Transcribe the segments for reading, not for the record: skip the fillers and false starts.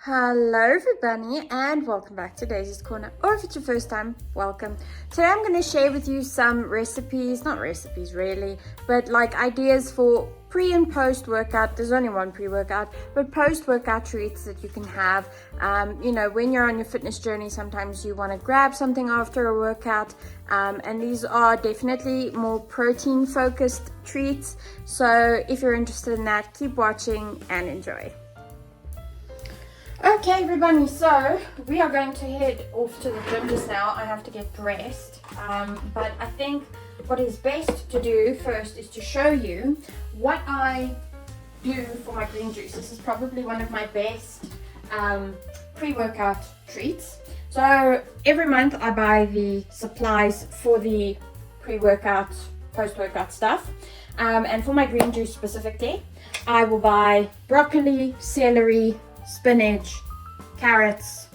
Hello everybody and welcome back to Daisy's Corner, or if it's your first time, welcome. Today I'm going to share with you some recipes, not recipes really, but like ideas for pre and post workout. There's only one pre-workout, but post-workout treats that you can have. When you're on your fitness journey, sometimes you want to grab something after a workout, and these are definitely more protein focused treats. So if you're interested in that, keep watching and enjoy. Okay everybody, so we are going to head off to the gym just now. I have to get dressed, but I think what is best to do first is to show you what I do for my green juice. This is probably one of my best pre-workout treats. So every month I buy the supplies for the pre-workout, post-workout stuff, and for my green juice specifically, I will buy broccoli, celery, spinach, carrots,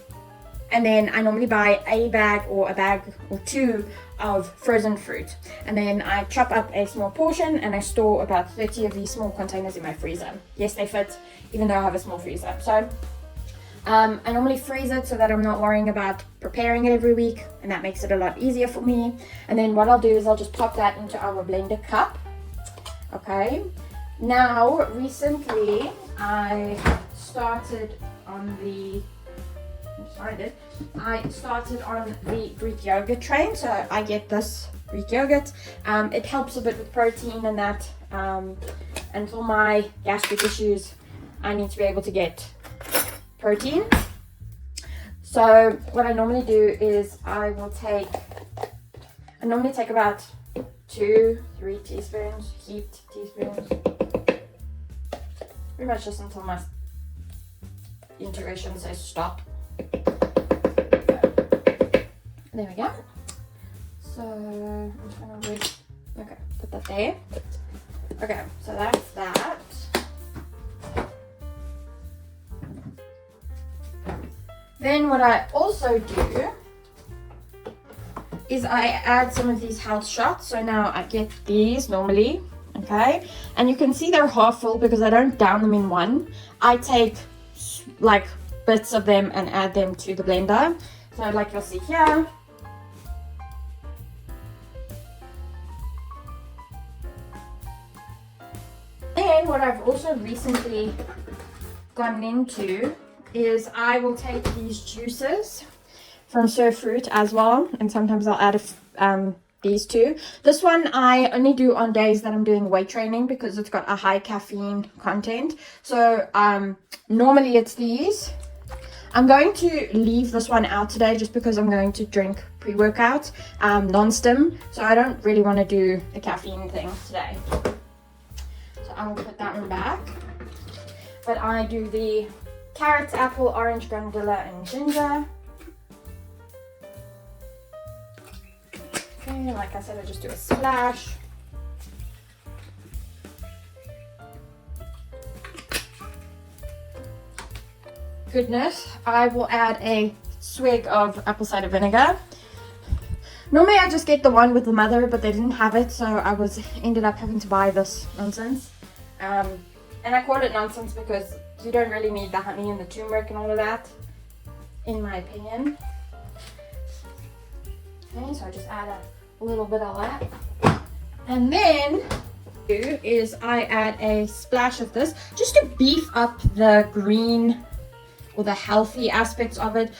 and then I normally buy a bag or two of frozen fruit, and then I chop up a small portion and I store about 30 of these small containers in my freezer. Yes, they fit even though I have a small freezer. So I normally freeze it so that I'm not worrying about preparing it every week, and that makes it a lot easier for me. And then what I'll do is I'll just pop that into our blender cup. Okay, now recently I started on the Greek yogurt train. So I get this Greek yogurt. It helps a bit with protein and that, and for my gastric issues I need to be able to get protein. So what I normally do is I normally take about 2-3 teaspoons, heaped teaspoons, pretty much just until my intuition says stop. There we go. So I'm trying to wait. Okay, put that there. Okay, so that's that. Then what I also do is I add some of these health shots. So now I get these normally, okay, and you can see they're half full because I don't down them in one. I take like bits of them and add them to the blender. So like you'll see here, and what I've also recently gotten into is I will take these juices from Surf Fruit as well, and sometimes I'll add these two. This one I only do on days that I'm doing weight training because it's got a high caffeine content. So normally it's these. I'm going to leave this one out today just because I'm going to drink pre-workout, non-stim, so I don't really want to do the caffeine thing today. So I will put that one back. But I do the carrots, apple, orange, granola, and ginger. Okay, like I said, I just do a splash. Goodness, I will add a swig of apple cider vinegar. Normally I just get the one with the mother, but they didn't have it, so I ended up having to buy this nonsense. And I call it nonsense because you don't really need the honey and the turmeric and all of that, in my opinion. Okay, so I just add a little bit of that, and then I add a splash of this just to beef up the green or the healthy aspects of it.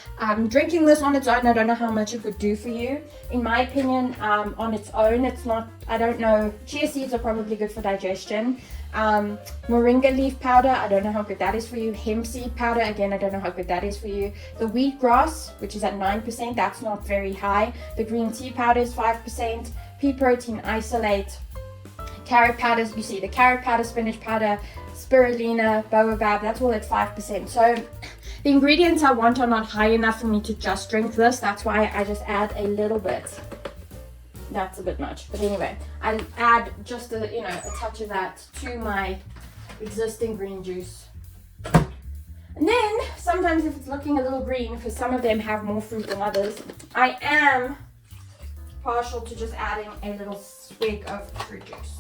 Drinking this on its own, I don't know how much it would do for you. In my opinion, on its own, it's not, I don't know, chia seeds are probably good for digestion. Moringa leaf powder, I don't know how good that is for you. Hemp seed powder, again, I don't know how good that is for you. The wheatgrass, which is at 9%, that's not very high. The green tea powder is 5%. Pea protein isolate, carrot powders, you see the carrot powder, spinach powder, spirulina, baobab, that's all at 5%. So the ingredients I want are not high enough for me to just drink this. That's why I just add a little bit. That's a bit much, but anyway, I add just a touch of that to my existing green juice. And then sometimes if it's looking a little green, because some of them have more fruit than others, I am partial to just adding a little swig of fruit juice.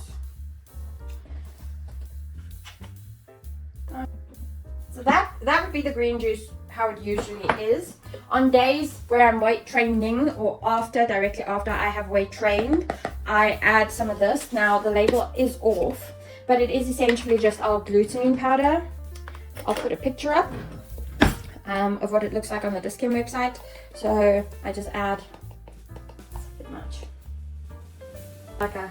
So that would be the green juice how it usually is. On days where I'm weight training or directly after I have weight trained, I add some of this. Now the label is off, but it is essentially just our glutamine powder. I'll put a picture up of what it looks like on the Discount website. So I just add a bit much, like a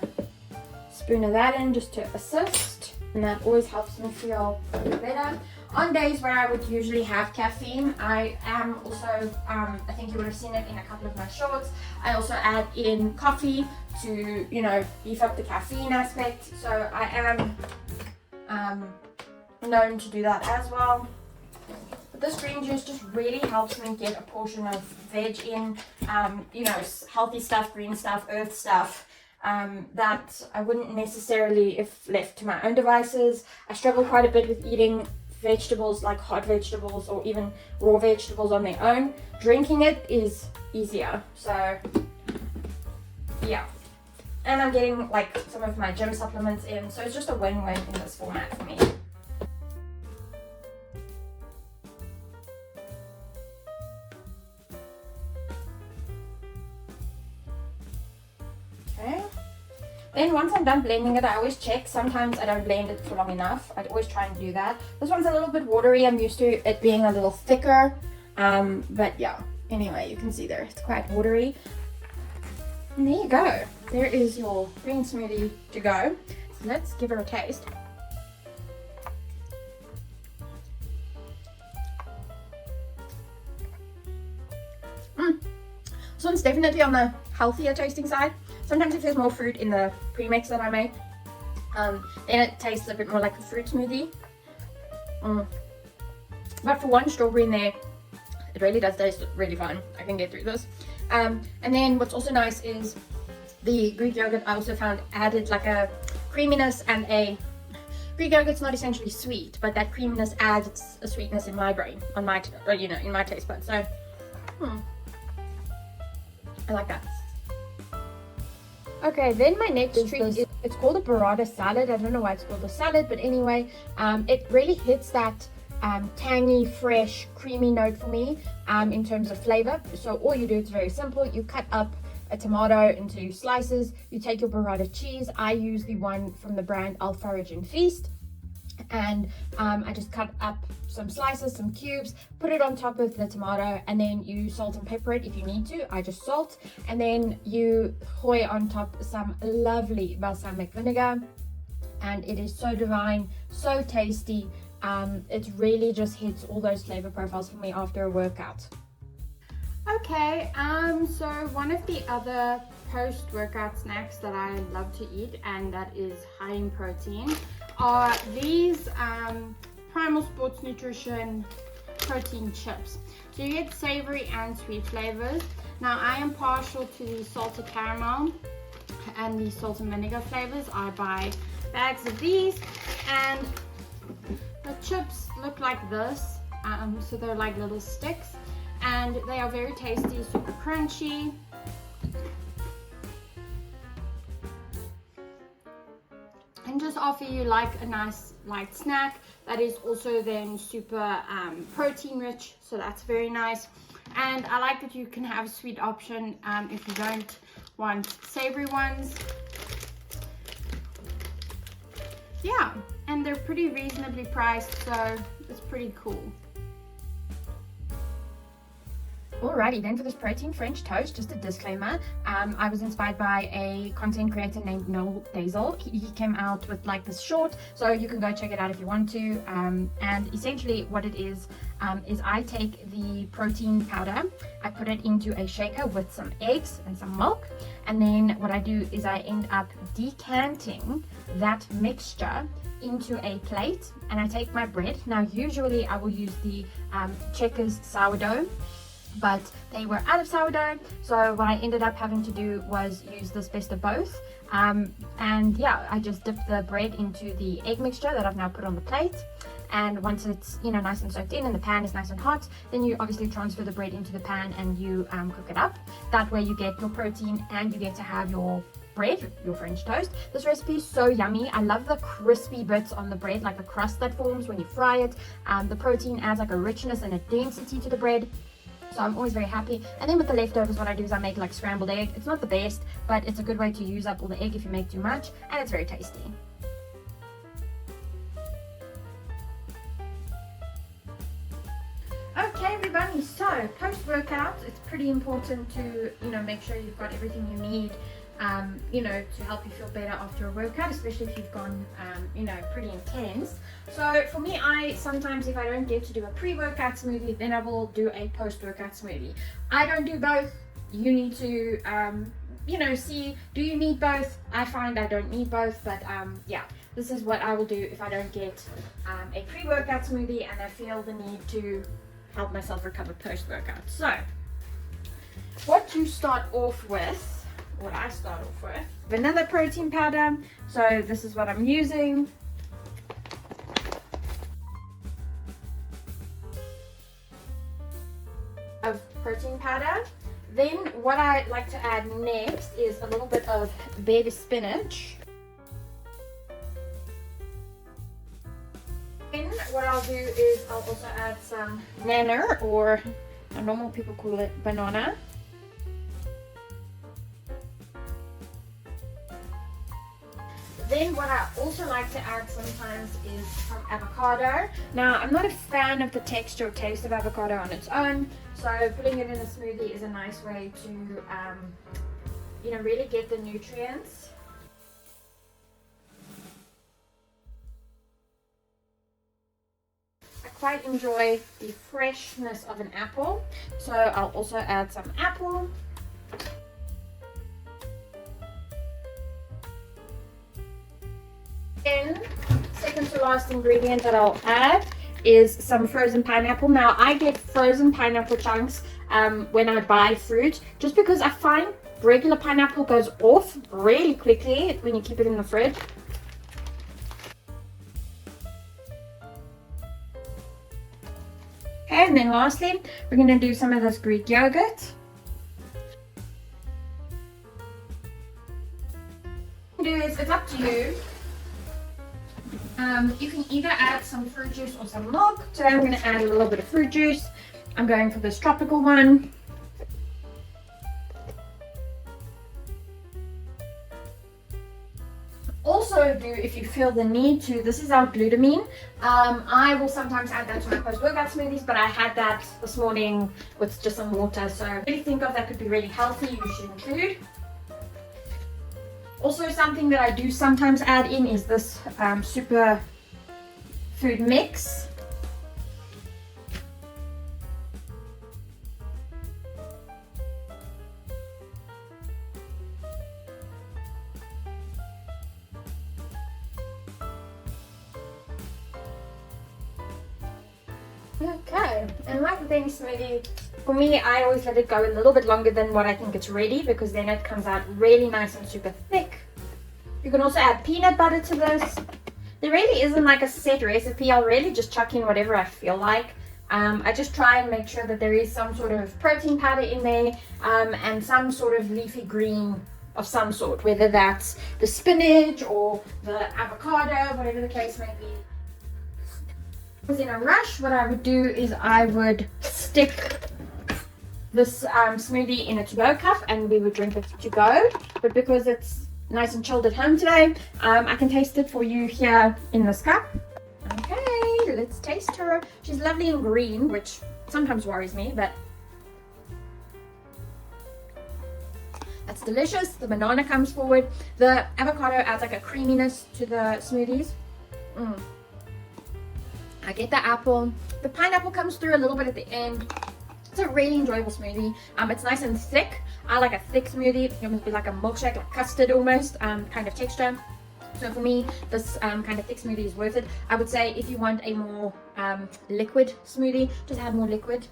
spoon of that in just to assist, and that always helps me feel a bit better. On days where I would usually have caffeine, I am also, I think you would have seen it in a couple of my shorts, I also add in coffee to, you know, beef up the caffeine aspect. So I am known to do that as well. But this green juice just really helps me get a portion of veg in, you know, healthy stuff, green stuff, earth stuff. That I wouldn't necessarily, if left to my own devices. I struggle quite a bit with eating vegetables, like hot vegetables or even raw vegetables on their own. Drinking it is easier. So yeah, and I'm getting like some of my gym supplements in, so it's just a win-win in this format for me. Then once I'm done blending it, I always check. Sometimes I don't blend it for long enough. I'd always try and do that. This one's a little bit watery. I'm used to it being a little thicker. But yeah, anyway, you can see there, it's quite watery. And there you go. There is your green smoothie to go. So let's give it a taste. This one's definitely on the healthier tasting side. Sometimes if there's more fruit in the premix that I make, then it tastes a bit more like a fruit smoothie. But for one strawberry in there, it really does taste really fun. I can get through this. And then what's also nice is the Greek yogurt. I also found added like a creaminess, and a Greek yogurt's not essentially sweet, but that creaminess adds a sweetness in my brain, on my, you know, in my taste buds. So, I like that. Okay, then my next treat is, it's called a burrata salad. I don't know why it's called a salad, but anyway, it really hits that tangy, fresh, creamy note for me in terms of flavor. So all you do, it's very simple. You cut up a tomato into slices. You take your burrata cheese. I use the one from the brand Al Faraj and Feast. And I just cut up some slices, some cubes, put it on top of the tomato, and then you salt and pepper it if you need to. I just salt, and then you hoy on top some lovely balsamic vinegar, and it is so divine, so tasty. It really just hits all those flavor profiles for me after a workout. Okay, so one of the other post-workout snacks that I love to eat, and that is high in protein, are these Primal Sports Nutrition protein chips. So you get savory and sweet flavors. Now I am partial to the salted caramel and the salt and vinegar flavors. I buy bags of these, and the chips look like this. So they're like little sticks, and they are very tasty, super crunchy. And just offer you like a nice light snack that is also then super protein rich, so that's very nice. And I like that you can have a sweet option if you don't want savory ones. Yeah, and they're pretty reasonably priced, so it's pretty cool. Alrighty, then for this protein French toast, just a disclaimer, I was inspired by a content creator named Noel Dazel. He came out with like this short, so you can go check it out if you want to. And essentially what it is I take the protein powder, I put it into a shaker with some eggs and some milk, and then what I do is I end up decanting that mixture into a plate, and I take my bread. Now usually I will use the Checkers sourdough, but they were out of sourdough, so what I ended up having to do was use this best of both. And yeah, I just dipped the bread into the egg mixture that I've now put on the plate, and once it's, you know, nice and soaked in and the pan is nice and hot, then you obviously transfer the bread into the pan and you cook it up. That way you get your protein and you get to have your bread, your French toast. This recipe is so yummy. I love the crispy bits on the bread, like the crust that forms when you fry it. The protein adds like a richness and a density to the bread. So I'm always very happy. And then with the leftovers, what I do is I make like scrambled egg. It's not the best, but it's a good way to use up all the egg if you make too much, and it's very tasty. Okay everybody, so post-workout, it's pretty important to, make sure you've got everything you need, to help you feel better after a workout, especially if you've gone, pretty intense. So for me, I sometimes, if I don't get to do a pre-workout smoothie, then I will do a post-workout smoothie. I don't do both. You need to, see, do you need both? I find I don't need both, but yeah, this is what I will do if I don't get a pre-workout smoothie and I feel the need to help myself recover post-workout. So what I start off with, vanilla protein powder. So this is what I'm using. Of protein powder. Then what I like to add next is a little bit of baby spinach. Then what I'll do is I'll also add some banana, or normal people call it banana. Then what I also like to add sometimes is some avocado. Now I'm not a fan of the texture or taste of avocado on its own, so putting it in a smoothie is a nice way to really get the nutrients. I quite enjoy the freshness of an apple, so I'll also add some apple. Then, second to last ingredient that I'll add is some frozen pineapple. Now I get frozen pineapple chunks when I buy fruit, just because I find regular pineapple goes off really quickly when you keep it in the fridge. Okay, and then lastly, we're going to do some of this Greek yogurt. It's up to you. You can either add some fruit juice or some milk. Today I'm going to add a little bit of fruit juice. I'm going for this tropical one. Also do, if you feel the need to, this is our glutamine. I will sometimes add that to my post-workout smoothies, but I had that this morning with just some water. So really think of that could be really healthy, you should include. Also, something that I do sometimes add in is this super food mix. Okay, and like with any smoothie, for me, I always let it go a little bit longer than what I think it's ready, because then it comes out really nice and super thick. You can also add peanut butter to this. There really isn't like a set recipe. I'll really just chuck in whatever I feel like. I just try and make sure that there is some sort of protein powder in there, and some sort of leafy green of some sort, whether that's the spinach or the avocado, whatever the case may be. In a rush, what I would do is I would stick this smoothie in a to-go cup and we would drink it to go. But because it's nice and chilled at home today, I can taste it for you here in this cup. Okay, let's taste her. She's lovely and green, which sometimes worries me, but that's delicious. The banana comes forward. The avocado adds like a creaminess to the smoothies. I get the apple. The pineapple comes through a little bit at the end. It's a really enjoyable smoothie. It's nice and thick. I like a thick smoothie. It must be like a milkshake, like custard almost, kind of texture. So for me, this kind of thick smoothie is worth it. I would say if you want a more liquid smoothie, just add more liquid.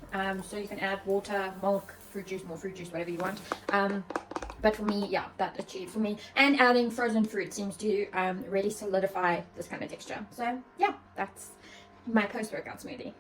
So you can add water, milk, fruit juice, more fruit juice, whatever you want. But for me, yeah, that achieved for me. And adding frozen fruit seems to really solidify this kind of texture. So yeah, that's my post-workout smoothie.